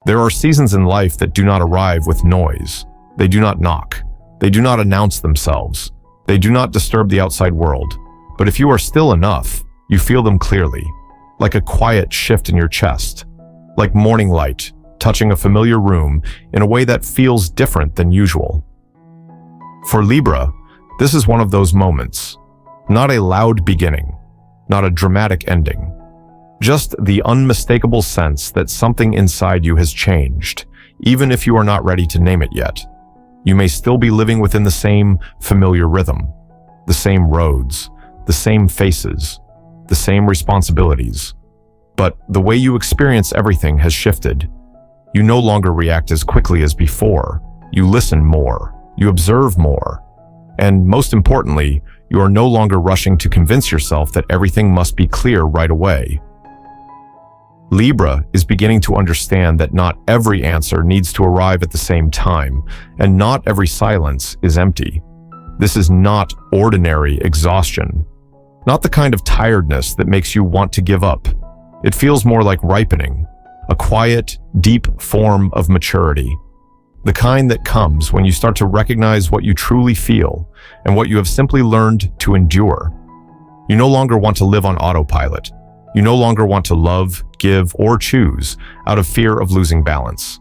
There are seasons in life that do not arrive with noise. They do not knock. They do not announce themselves. They do not disturb the outside world. But if you are still enough, you feel them clearly, like a quiet shift in your chest, like morning light touching a familiar room in a way that feels different than usual. For Libra, this is one of those moments. Not a loud beginning, not a dramatic ending. Just the unmistakable sense that something inside you has changed, even if you are not ready to name it yet. You may still be living within the same familiar rhythm, the same roads, the same faces, the same responsibilities. But the way you experience everything has shifted. You no longer react as quickly as before. You listen more. You observe more. And most importantly, you are no longer rushing to convince yourself that everything must be clear right away. Libra is beginning to understand that not every answer needs to arrive at the same time, and not every silence is empty. This is not ordinary exhaustion, not the kind of tiredness that makes you want to give up. It feels more like ripening, a quiet, deep form of maturity, the kind that comes when you start to recognize what you truly feel and what you have simply learned to endure. You no longer want to live on autopilot. You no longer want to love, give, or choose out of fear of losing balance.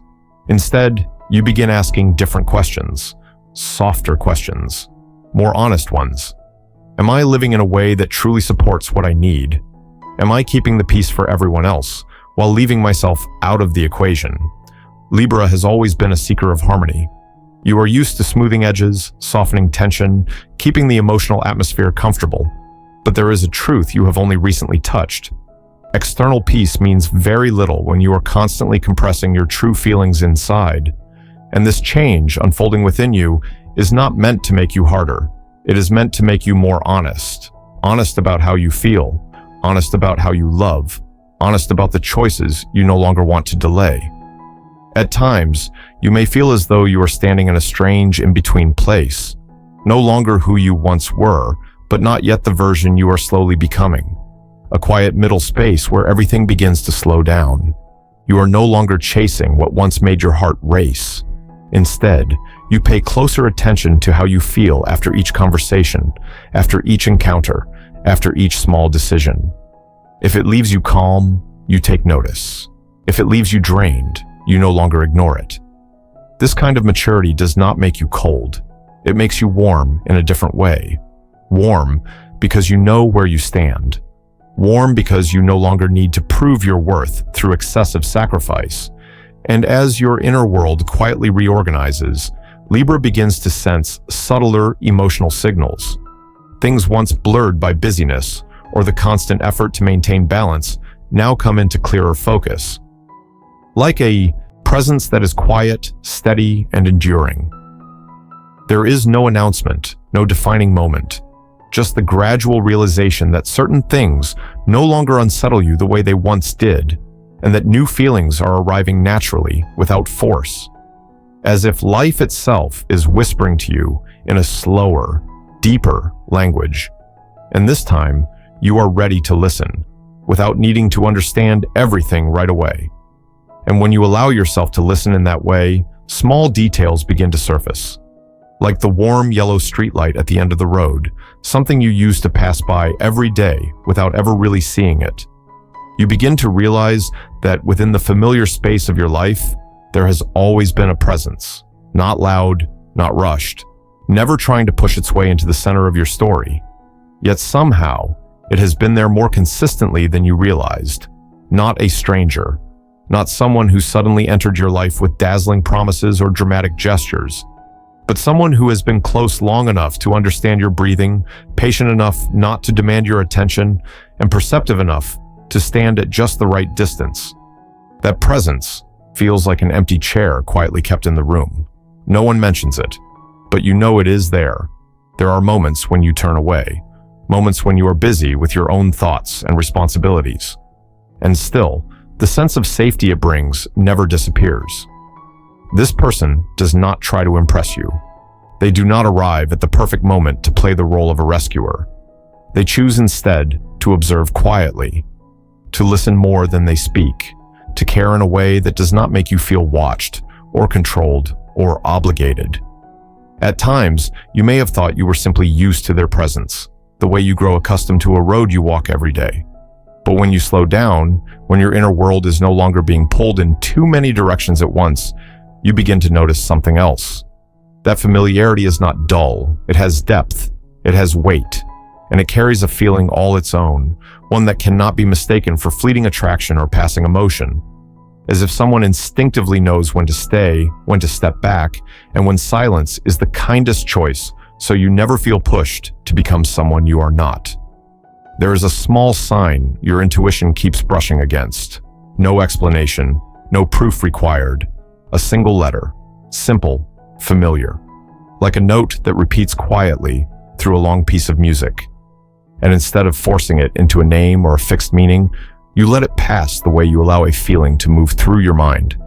Instead, you begin asking different questions, softer questions, more honest ones. Am I living in a way that truly supports what I need? Am I keeping the peace for everyone else while leaving myself out of the equation? Libra has always been a seeker of harmony. You are used to smoothing edges, softening tension, keeping the emotional atmosphere comfortable. But there is a truth you have only recently touched. External peace means very little when you are constantly compressing your true feelings inside. And this change unfolding within you is not meant to make you harder. It is meant to make you more honest. Honest about how you feel. Honest about how you love. Honest about the choices you no longer want to delay. At times, you may feel as though you are standing in a strange in-between place. No longer who you once were, but not yet the version you are slowly becoming. A quiet middle space where everything begins to slow down. You are no longer chasing what once made your heart race. Instead, you pay closer attention to how you feel after each conversation, after each encounter, after each small decision. If it leaves you calm, you take notice. If it leaves you drained, you no longer ignore it. This kind of maturity does not make you cold. It makes you warm in a different way. Warm because you know where you stand. Warm because you no longer need to prove your worth through excessive sacrifice. And as your inner world quietly reorganizes, Libra begins to sense subtler emotional signals. Things once blurred by busyness or the constant effort to maintain balance now come into clearer focus. Like a presence that is quiet, steady, and enduring. There is no announcement, no defining moment. Just the gradual realization that certain things no longer unsettle you the way they once did, and that new feelings are arriving naturally, without force. As if life itself is whispering to you in a slower, deeper language. And this time, you are ready to listen, without needing to understand everything right away. And when you allow yourself to listen in that way, small details begin to surface. Like the warm yellow streetlight at the end of the road, something you used to pass by every day without ever really seeing it. You begin to realize that within the familiar space of your life, there has always been a presence, not loud, not rushed, never trying to push its way into the center of your story. Yet somehow, it has been there more consistently than you realized. Not a stranger, not someone who suddenly entered your life with dazzling promises or dramatic gestures, but someone who has been close long enough to understand your breathing, patient enough not to demand your attention, and perceptive enough to stand at just the right distance. That presence feels like an empty chair quietly kept in the room. No one mentions it, but you know it is there. There are moments when you turn away, moments when you are busy with your own thoughts and responsibilities. And still, the sense of safety it brings never disappears. This person does not try to impress you. They do not arrive at the perfect moment to play the role of a rescuer. They choose instead to observe quietly, to listen more than they speak, to care in a way that does not make you feel watched or controlled or obligated. At times, you may have thought you were simply used to their presence, the way you grow accustomed to a road you walk every day. But when you slow down, when your inner world is no longer being pulled in too many directions at once, you begin to notice something else. That familiarity is not dull, it has depth, it has weight, and it carries a feeling all its own, one that cannot be mistaken for fleeting attraction or passing emotion. As if someone instinctively knows when to stay, when to step back, and when silence is the kindest choice, so you never feel pushed to become someone you are not. There is a small sign your intuition keeps brushing against. No explanation, no proof required. A single letter, simple, familiar, like a note that repeats quietly through a long piece of music. And instead of forcing it into a name or a fixed meaning, you let it pass the way you allow a feeling to move through your mind,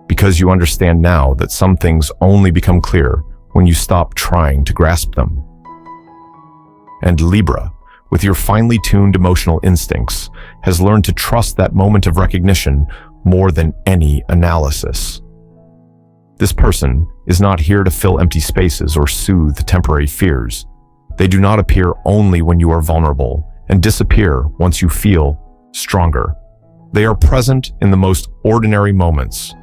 because you understand now that some things only become clear when you stop trying to grasp them. And Libra, with your finely tuned emotional instincts, has learned to trust that moment of recognition more than any analysis. This person is not here to fill empty spaces or soothe temporary fears. They do not appear only when you are vulnerable and disappear once you feel stronger. They are present in the most ordinary moments,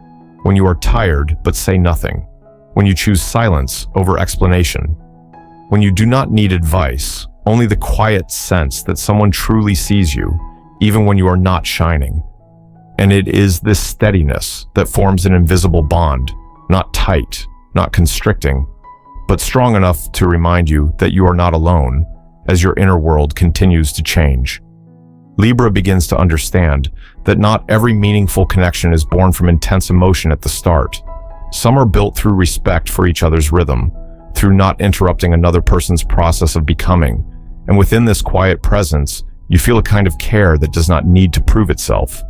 when you are tired but say nothing, when you choose silence over explanation, when you do not need advice, only the quiet sense that someone truly sees you, even when you are not shining. And it is this steadiness that forms an invisible bond, not tight, not constricting, but strong enough to remind you that you are not alone as your inner world continues to change. Libra begins to understand that not every meaningful connection is born from intense emotion at the start. Some are built through respect for each other's rhythm, through not interrupting another person's process of becoming. And within this quiet presence, you feel a kind of care that does not need to prove itself,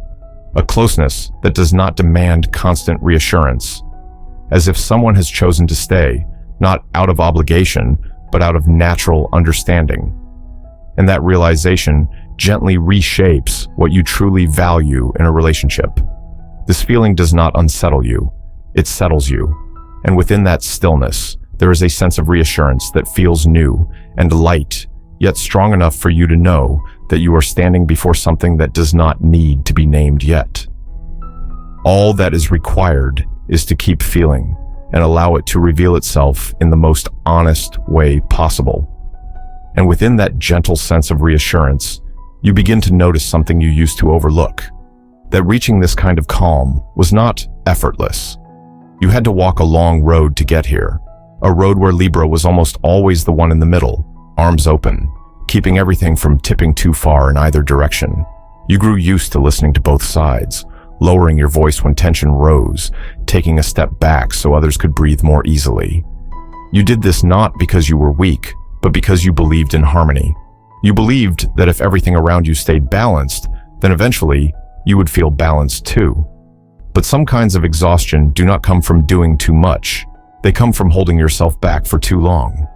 a closeness that does not demand constant reassurance, as if someone has chosen to stay, not out of obligation, but out of natural understanding. And that realization gently reshapes what you truly value in a relationship. This feeling does not unsettle you, it settles you. And within that stillness, there is a sense of reassurance that feels new and light, yet strong enough for you to know that you are standing before something that does not need to be named yet. All that is required is to keep feeling and allow it to reveal itself in the most honest way possible. And within that gentle sense of reassurance, you begin to notice something you used to overlook, that reaching this kind of calm was not effortless. You had to walk a long road to get here, a road where Libra was almost always the one in the middle, arms open, keeping everything from tipping too far in either direction. You grew used to listening to both sides, lowering your voice when tension rose, taking a step back so others could breathe more easily. You did this not because you were weak, but because you believed in harmony. You believed that if everything around you stayed balanced, then eventually you would feel balanced too. But some kinds of exhaustion do not come from doing too much. They come from holding yourself back for too long.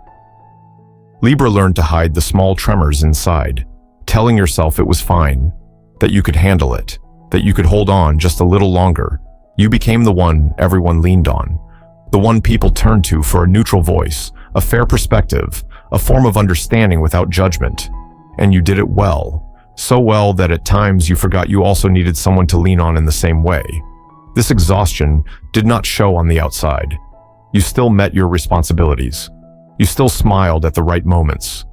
Libra learned to hide the small tremors inside, telling yourself it was fine, that you could handle it, that you could hold on just a little longer. You became the one everyone leaned on, the one people turned to for a neutral voice, a fair perspective, a form of understanding without judgment. And you did it well, so well that at times you forgot you also needed someone to lean on in the same way. This exhaustion did not show on the outside. You still met your responsibilities. You still smiled at the right moments.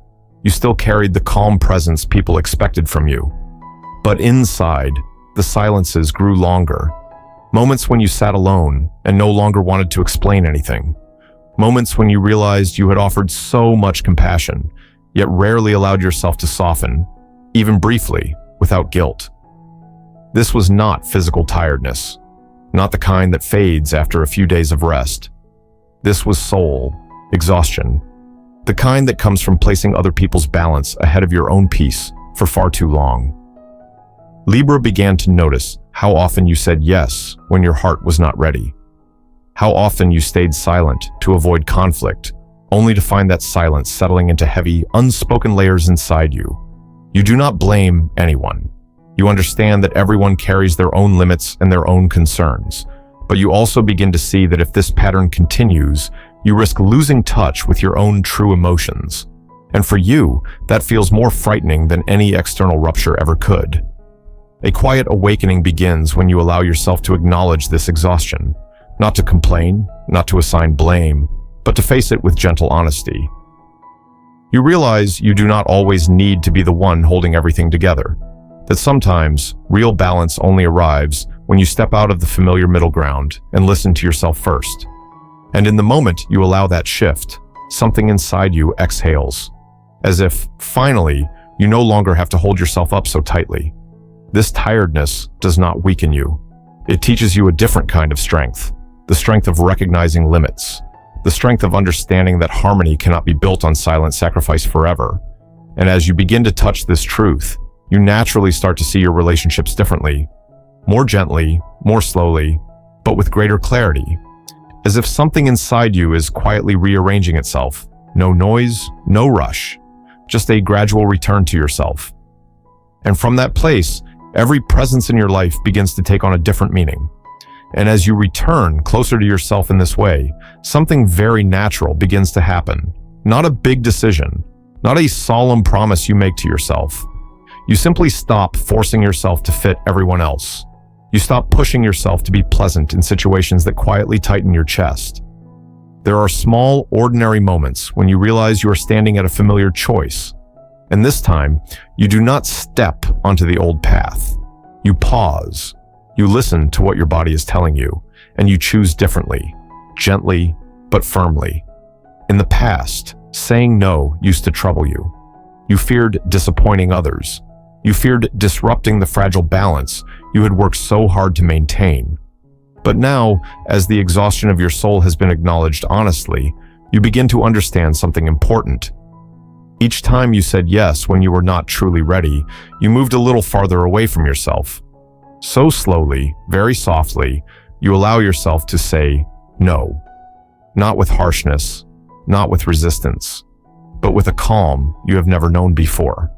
You still carried the calm presence people expected from you. But inside, the silences grew longer. Moments when you sat alone and no longer wanted to explain anything. Moments when you realized you had offered so much compassion, yet rarely allowed yourself to soften, even briefly, without guilt. This was not physical tiredness, not the kind that fades after a few days of rest. This was soul exhaustion, the kind that comes from placing other people's balance ahead of your own peace for far too long. Libra began to notice how often you said yes when your heart was not ready. How often you stayed silent to avoid conflict, only to find that silence settling into heavy, unspoken layers inside you. You do not blame anyone. You understand that everyone carries their own limits and their own concerns, but you also begin to see that if this pattern continues, you risk losing touch with your own true emotions. And for you, that feels more frightening than any external rupture ever could. A quiet awakening begins when you allow yourself to acknowledge this exhaustion, not to complain, not to assign blame, but to face it with gentle honesty. You realize you do not always need to be the one holding everything together, that sometimes real balance only arrives when you step out of the familiar middle ground and listen to yourself first. And in the moment you allow that shift, something inside you exhales, as if, finally, you no longer have to hold yourself up so tightly. This tiredness does not weaken you. It teaches you a different kind of strength, the strength of recognizing limits, the strength of understanding that harmony cannot be built on silent sacrifice forever. And as you begin to touch this truth, you naturally start to see your relationships differently, more gently, more slowly, but with greater clarity, as if something inside you is quietly rearranging itself. No noise, no rush, just a gradual return to yourself. And from that place, every presence in your life begins to take on a different meaning. And as you return closer to yourself in this way, something very natural begins to happen. Not a big decision, not a solemn promise you make to yourself. You simply stop forcing yourself to fit everyone else. You stop pushing yourself to be pleasant in situations that quietly tighten your chest. There are small, ordinary moments when you realize you are standing at a familiar choice. And this time, you do not step onto the old path. You pause. You listen to what your body is telling you, and you choose differently, gently, but firmly. In the past, saying no used to trouble you. You feared disappointing others. You feared disrupting the fragile balance you had worked so hard to maintain. But now, as the exhaustion of your soul has been acknowledged honestly, you begin to understand something important. Each time you said yes when you were not truly ready, you moved a little farther away from yourself. So slowly, very softly, you allow yourself to say no. Not with harshness, not with resistance, but with a calm you have never known before.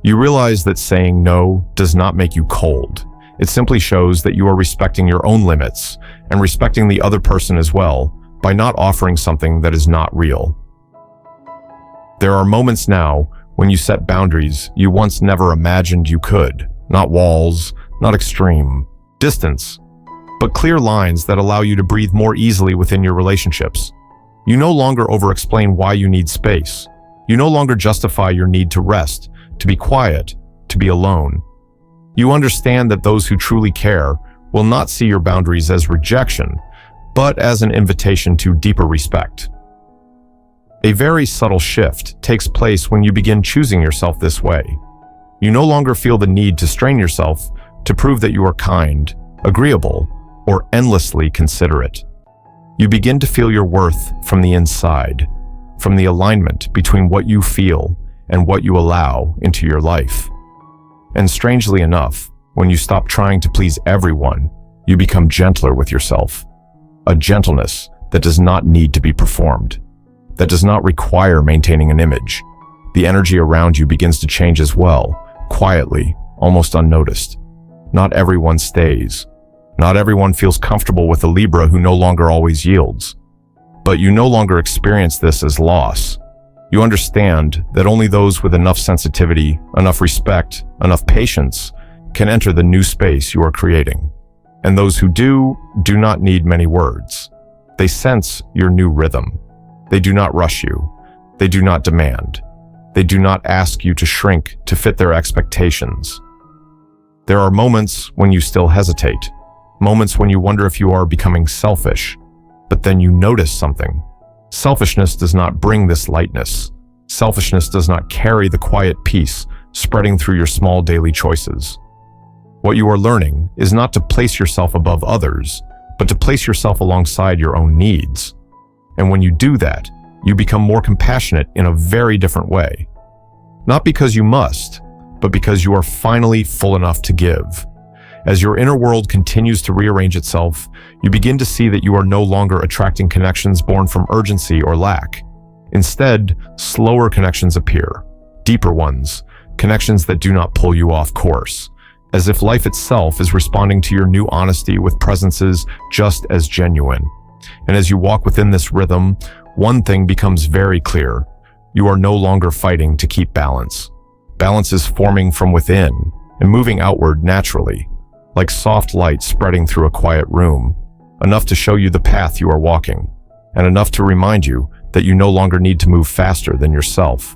You realize that saying no does not make you cold. It simply shows that you are respecting your own limits and respecting the other person as well by not offering something that is not real. There are moments now when you set boundaries you once never imagined you could. Not walls, not extreme distance, but clear lines that allow you to breathe more easily within your relationships. You no longer over-explain why you need space. You no longer justify your need to rest, to be quiet, to be alone. You understand that those who truly care will not see your boundaries as rejection, but as an invitation to deeper respect. A very subtle shift takes place when you begin choosing yourself this way. You no longer feel the need to strain yourself to prove that you are kind, agreeable, or endlessly considerate. You begin to feel your worth from the inside, from the alignment between what you feel and what you allow into your life. And strangely enough, when you stop trying to please everyone, you become gentler with yourself. A gentleness that does not need to be performed, that does not require maintaining an image. The energy around you begins to change as well, quietly, almost unnoticed. Not everyone stays. Not everyone feels comfortable with a Libra who no longer always yields. But you no longer experience this as loss. You understand that only those with enough sensitivity, enough respect, enough patience can enter the new space you are creating. And those who do not need many words. They sense your new rhythm. They do not rush you. They do not demand. They do not ask you to shrink to fit their expectations. There are moments when you still hesitate, moments when you wonder if you are becoming selfish, but then you notice something. Selfishness does not bring this lightness. Selfishness does not carry the quiet peace spreading through your small daily choices. What you are learning is not to place yourself above others, but to place yourself alongside your own needs. And when you do that, you become more compassionate in a very different way. Not because you must, but because you are finally full enough to give. As your inner world continues to rearrange itself, you begin to see that you are no longer attracting connections born from urgency or lack. Instead, slower connections appear, deeper ones, connections that do not pull you off course, as if life itself is responding to your new honesty with presences just as genuine. And as you walk within this rhythm, one thing becomes very clear. You are no longer fighting to keep balance. Balance is forming from within and moving outward naturally, like soft light spreading through a quiet room, enough to show you the path you are walking, and enough to remind you that you no longer need to move faster than yourself.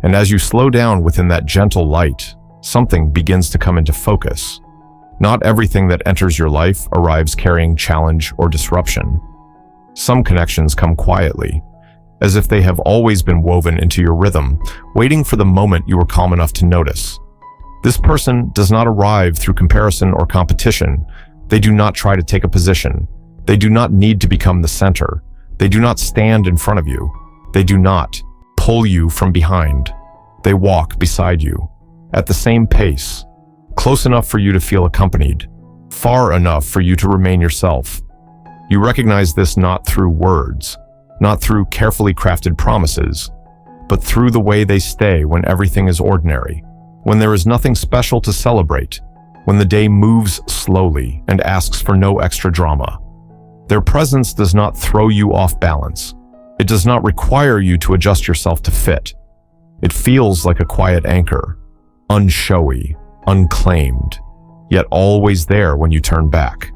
And as you slow down within that gentle light, something begins to come into focus. Not everything that enters your life arrives carrying challenge or disruption. Some connections come quietly, as if they have always been woven into your rhythm, waiting for the moment you were calm enough to notice. This person does not arrive through comparison or competition. They do not try to take a position. They do not need to become the center. They do not stand in front of you. They do not pull you from behind. They walk beside you, at the same pace, close enough for you to feel accompanied, far enough for you to remain yourself. You recognize this not through words, not through carefully crafted promises, but through the way they stay when everything is ordinary, when there is nothing special to celebrate, when the day moves slowly and asks for no extra drama. Their presence does not throw you off balance. It does not require you to adjust yourself to fit. It feels like a quiet anchor, unshowy, unclaimed, yet always there when you turn back.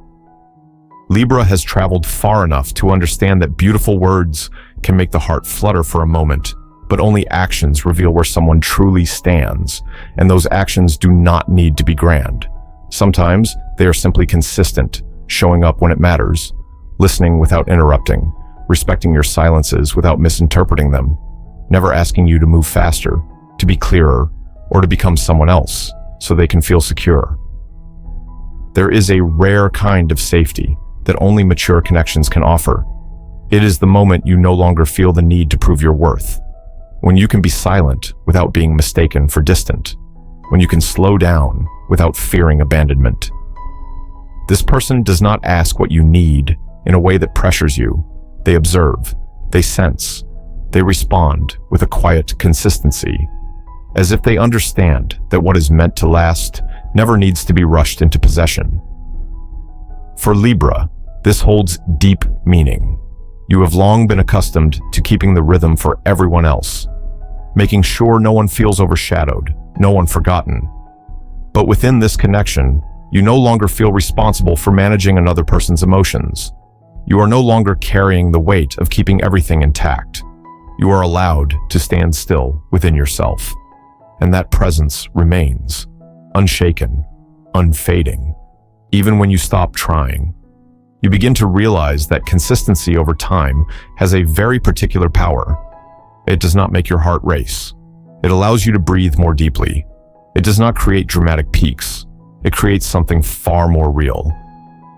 Libra has traveled far enough to understand that beautiful words can make the heart flutter for a moment, but only actions reveal where someone truly stands, and those actions do not need to be grand. Sometimes they are simply consistent, showing up when it matters, listening without interrupting, respecting your silences without misinterpreting them, never asking you to move faster, to be clearer, or to become someone else so they can feel secure. There is a rare kind of safety that only mature connections can offer. It is the moment you no longer feel the need to prove your worth, when you can be silent without being mistaken for distant, when you can slow down without fearing abandonment. This person does not ask what you need in a way that pressures you. They observe, they sense, they respond with a quiet consistency, as if they understand that what is meant to last never needs to be rushed into possession. For Libra, this holds deep meaning. You have long been accustomed to keeping the rhythm for everyone else, making sure no one feels overshadowed, no one forgotten. But within this connection, you no longer feel responsible for managing another person's emotions. You are no longer carrying the weight of keeping everything intact. You are allowed to stand still within yourself, and that presence remains, unshaken, unfading, even when you stop trying. You begin to realize that consistency over time has a very particular power. It does not make your heart race. It allows you to breathe more deeply. It does not create dramatic peaks. It creates something far more real.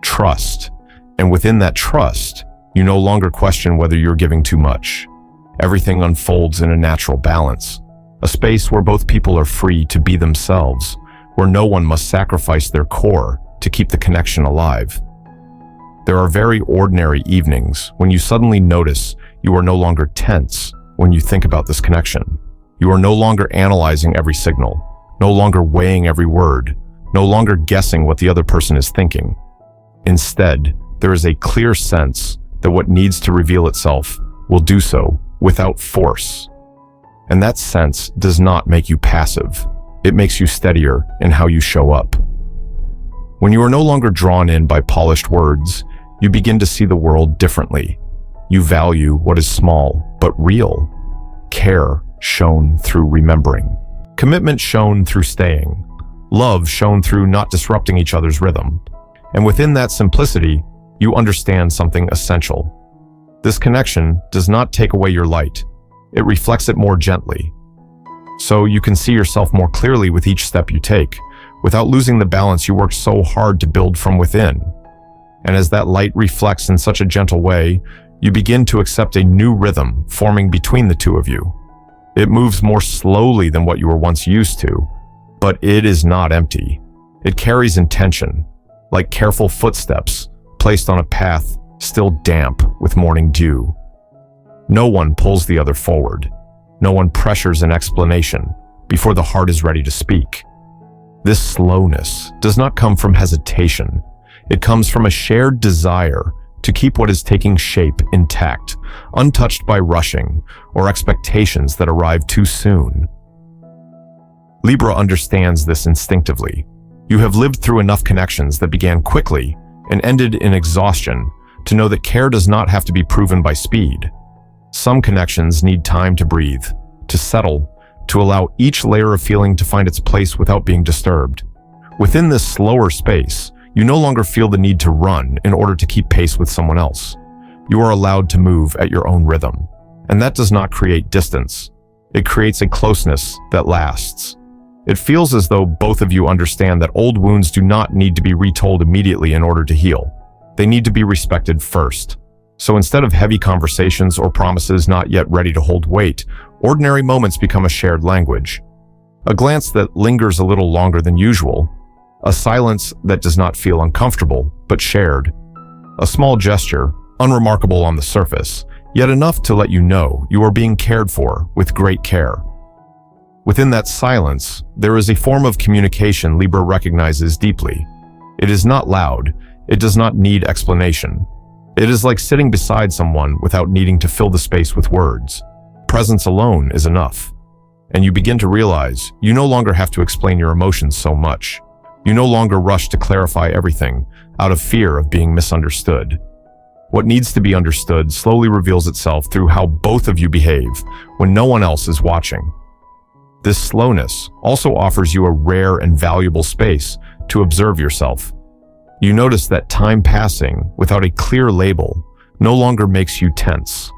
Trust. And within that trust, you no longer question whether you're giving too much. Everything unfolds in a natural balance, a space where both people are free to be themselves, where no one must sacrifice their core to keep the connection alive. There are very ordinary evenings when you suddenly notice you are no longer tense when you think about this connection. You are no longer analyzing every signal, no longer weighing every word, no longer guessing what the other person is thinking. Instead, there is a clear sense that what needs to reveal itself will do so without force. And that sense does not make you passive. It makes you steadier in how you show up. When you are no longer drawn in by polished words, you begin to see the world differently. You value what is small but real. Care shown through remembering. Commitment shown through staying. Love shown through not disrupting each other's rhythm. And within that simplicity, you understand something essential. This connection does not take away your light. It reflects it more gently. So you can see yourself more clearly with each step you take, without losing the balance you worked so hard to build from within. And as that light reflects in such a gentle way, you begin to accept a new rhythm forming between the two of you. It moves more slowly than what you were once used to, but it is not empty. It carries intention, like careful footsteps placed on a path still damp with morning dew. No one pulls the other forward. No one pressures an explanation before the heart is ready to speak. This slowness does not come from hesitation. It comes from a shared desire to keep what is taking shape intact, untouched by rushing or expectations that arrive too soon. Libra understands this instinctively. You have lived through enough connections that began quickly and ended in exhaustion to know that care does not have to be proven by speed. Some connections need time to breathe, to settle, to allow each layer of feeling to find its place without being disturbed. Within this slower space, you no longer feel the need to run in order to keep pace with someone else. You are allowed to move at your own rhythm, and that does not create distance. It creates a closeness that lasts. It feels as though both of you understand that old wounds do not need to be retold immediately in order to heal. They need to be respected first. So instead of heavy conversations or promises not yet ready to hold weight, ordinary moments become a shared language. A glance that lingers a little longer than usual. A silence that does not feel uncomfortable, but shared. A small gesture, unremarkable on the surface, yet enough to let you know you are being cared for with great care. Within that silence, there is a form of communication Libra recognizes deeply. It is not loud. It does not need explanation. It is like sitting beside someone without needing to fill the space with words. Presence alone is enough. And you begin to realize you no longer have to explain your emotions so much. You no longer rush to clarify everything out of fear of being misunderstood. What needs to be understood slowly reveals itself through how both of you behave when no one else is watching. This slowness also offers you a rare and valuable space to observe yourself. You notice that time passing without a clear label no longer makes you tense.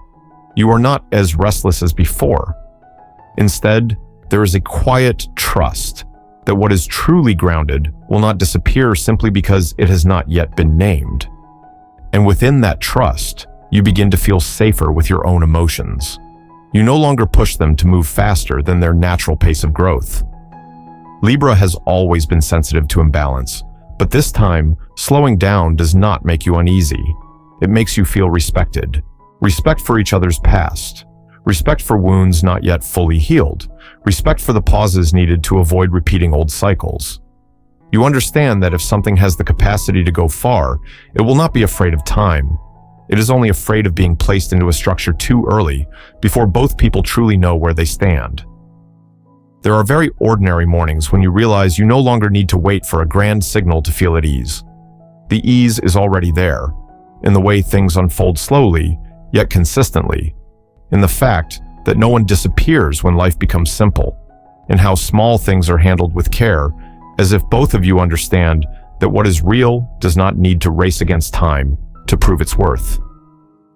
You are not as restless as before. Instead, there is a quiet trust that what is truly grounded will not disappear simply because it has not yet been named. And within that trust, you begin to feel safer with your own emotions. You no longer push them to move faster than their natural pace of growth. Libra has always been sensitive to imbalance, but this time, slowing down does not make you uneasy. It makes you feel respected. Respect for each other's past. Respect for wounds not yet fully healed. Respect for the pauses needed to avoid repeating old cycles. You understand that if something has the capacity to go far, it will not be afraid of time. It is only afraid of being placed into a structure too early before both people truly know where they stand. There are very ordinary mornings when you realize you no longer need to wait for a grand signal to feel at ease. The ease is already there, in the way things unfold slowly, yet consistently, in the fact that no one disappears when life becomes simple, in how small things are handled with care, as if both of you understand that what is real does not need to race against time to prove its worth.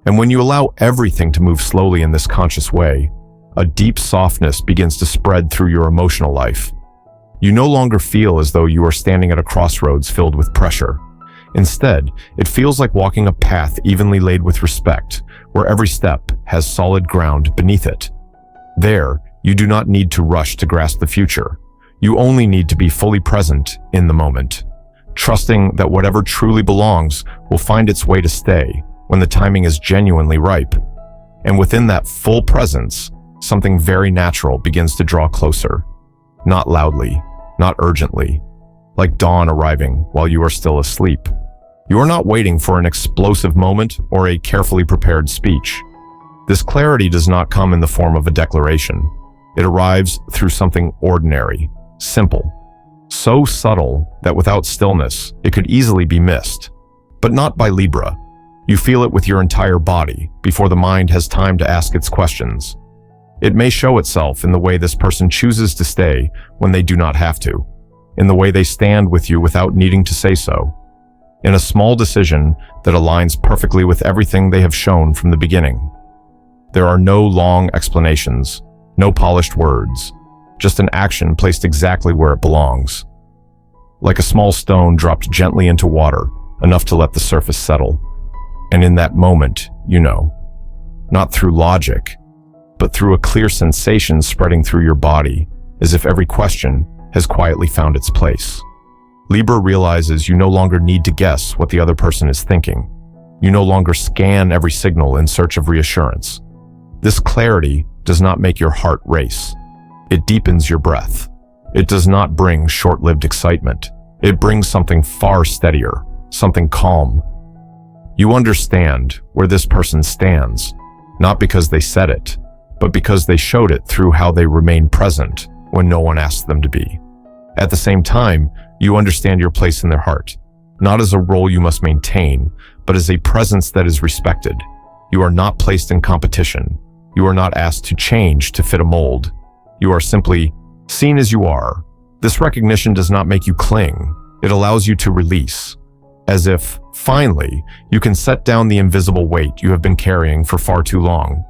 And when you allow everything to move slowly in this conscious way, a deep softness begins to spread through your emotional life. You no longer feel as though you are standing at a crossroads filled with pressure. Instead, it feels like walking a path evenly laid with respect, where every step has solid ground beneath it. There, you do not need to rush to grasp the future. You only need to be fully present in the moment, trusting that whatever truly belongs will find its way to stay when the timing is genuinely ripe. And within that full presence, something very natural begins to draw closer. Not loudly, not urgently, like dawn arriving while you are still asleep. You are not waiting for an explosive moment or a carefully prepared speech. This clarity does not come in the form of a declaration. It arrives through something ordinary, simple, so subtle that without stillness, it could easily be missed. But not by Libra. You feel it with your entire body before the mind has time to ask its questions. It may show itself in the way this person chooses to stay when they do not have to, in the way they stand with you without needing to say so, in a small decision that aligns perfectly with everything they have shown from the beginning. There are no long explanations, no polished words, just an action placed exactly where it belongs. Like a small stone dropped gently into water, enough to let the surface settle. And in that moment, you know, not through logic, but through a clear sensation spreading through your body, as if every question has quietly found its place. Libra realizes you no longer need to guess what the other person is thinking. You no longer scan every signal in search of reassurance. This clarity does not make your heart race. It deepens your breath. It does not bring short-lived excitement. It brings something far steadier, something calm. You understand where this person stands, not because they said it, but because they showed it through how they remain present when no one asked them to be. At the same time, you understand your place in their heart, not as a role you must maintain, but as a presence that is respected. You are not placed in competition. You are not asked to change to fit a mold. You are simply seen as you are. This recognition does not make you cling. It allows you to release, as if, finally, you can set down the invisible weight you have been carrying for far too long.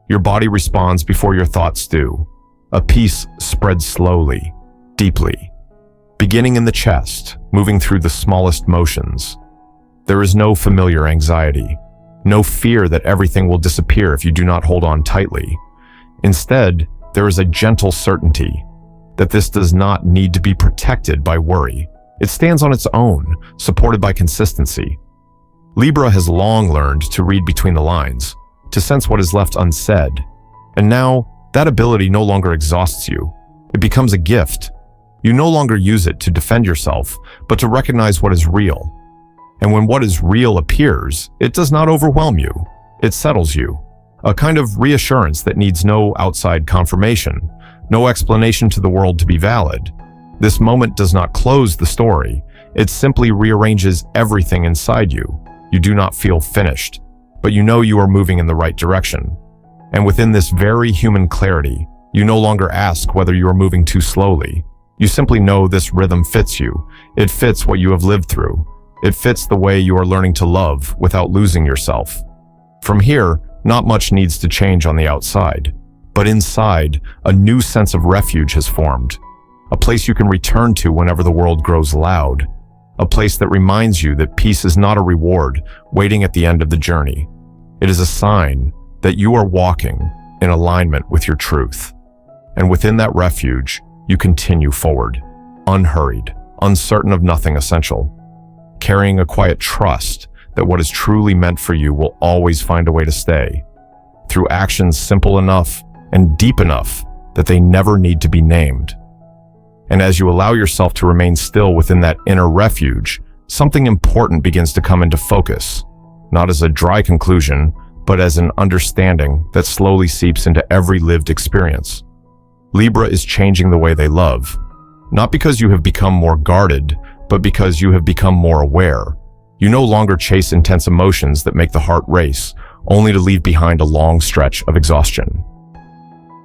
Your body responds before your thoughts do. A peace spreads slowly, deeply, beginning in the chest, moving through the smallest motions. There is no familiar anxiety, no fear that everything will disappear if you do not hold on tightly. Instead, there is a gentle certainty that this does not need to be protected by worry. It stands on its own, supported by consistency. Libra has long learned to read between the lines, to sense what is left unsaid. And now, that ability no longer exhausts you. It becomes a gift. You no longer use it to defend yourself, but to recognize what is real. And when what is real appears, it does not overwhelm you. It settles you. A kind of reassurance that needs no outside confirmation, no explanation to the world to be valid. This moment does not close the story. It simply rearranges everything inside you. You do not feel finished, but you know you are moving in the right direction. And within this very human clarity, you no longer ask whether you are moving too slowly. You simply know this rhythm fits you. It fits what you have lived through. It fits the way you are learning to love without losing yourself. From here, not much needs to change on the outside. But inside, a new sense of refuge has formed. A place you can return to whenever the world grows loud. A place that reminds you that peace is not a reward waiting at the end of the journey. It is a sign that you are walking in alignment with your truth. And within that refuge, you continue forward, unhurried, uncertain of nothing essential, carrying a quiet trust that what is truly meant for you will always find a way to stay, through actions simple enough and deep enough that they never need to be named. And as you allow yourself to remain still within that inner refuge, something important begins to come into focus, not as a dry conclusion, but as an understanding that slowly seeps into every lived experience. Libra is changing the way they love, not because you have become more guarded, but because you have become more aware. You no longer chase intense emotions that make the heart race, only to leave behind a long stretch of exhaustion.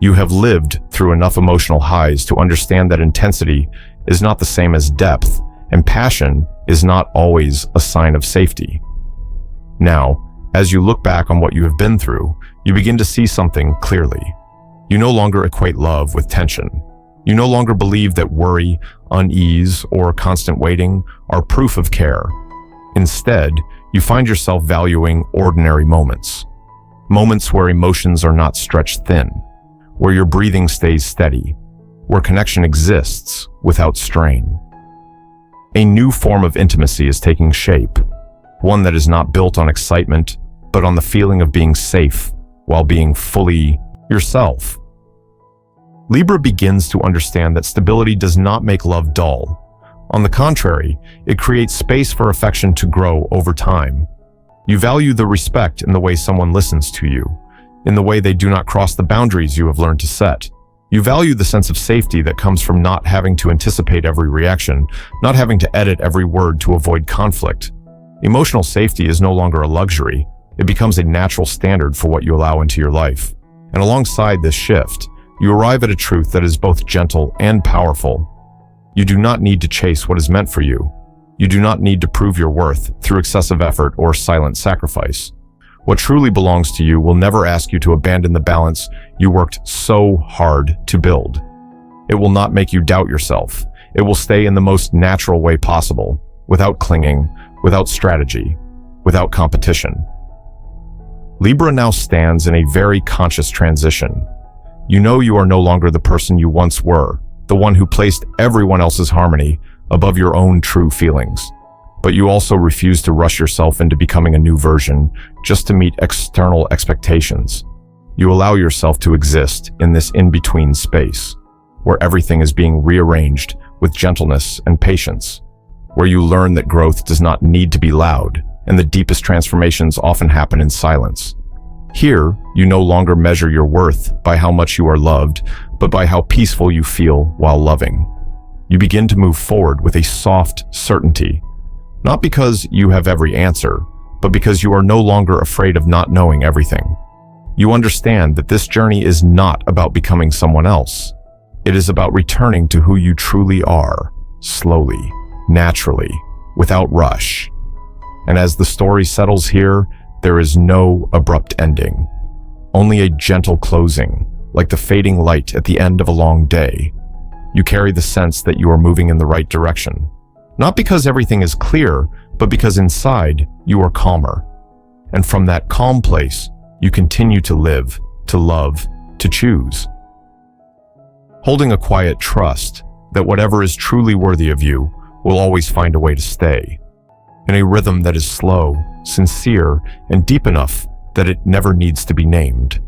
You have lived through enough emotional highs to understand that intensity is not the same as depth, and passion is not always a sign of safety. Now, as you look back on what you have been through, you begin to see something clearly. You no longer equate love with tension. You no longer believe that worry, unease, or constant waiting are proof of care. Instead, you find yourself valuing ordinary moments. Moments where emotions are not stretched thin, where your breathing stays steady, where connection exists without strain. A new form of intimacy is taking shape, one that is not built on excitement, but on the feeling of being safe while being fully yourself. Libra begins to understand that stability does not make love dull. On the contrary, it creates space for affection to grow over time. You value the respect in the way someone listens to you, in the way they do not cross the boundaries you have learned to set. You value the sense of safety that comes from not having to anticipate every reaction, not having to edit every word to avoid conflict. Emotional safety is no longer a luxury. It becomes a natural standard for what you allow into your life. And alongside this shift, you arrive at a truth that is both gentle and powerful. You do not need to chase what is meant for you. You do not need to prove your worth through excessive effort or silent sacrifice. What truly belongs to you will never ask you to abandon the balance you worked so hard to build. It will not make you doubt yourself. It will stay in the most natural way possible, without clinging, without strategy, without competition. Libra now stands in a very conscious transition. You know you are no longer the person you once were, the one who placed everyone else's harmony above your own true feelings. But you also refuse to rush yourself into becoming a new version just to meet external expectations. You allow yourself to exist in this in-between space, where everything is being rearranged with gentleness and patience, where you learn that growth does not need to be loud, and the deepest transformations often happen in silence. Here, you no longer measure your worth by how much you are loved, but by how peaceful you feel while loving. You begin to move forward with a soft certainty, not because you have every answer, but because you are no longer afraid of not knowing everything. You understand that this journey is not about becoming someone else. It is about returning to who you truly are, slowly, naturally, without rush. And as the story settles here, there is no abrupt ending, only a gentle closing, like the fading light at the end of a long day. You carry the sense that you are moving in the right direction, not because everything is clear, but because inside you are calmer. And from that calm place, you continue to live, to love, to choose. Holding a quiet trust that whatever is truly worthy of you will always find a way to stay, in a rhythm that is slow, sincere, and deep enough that it never needs to be named.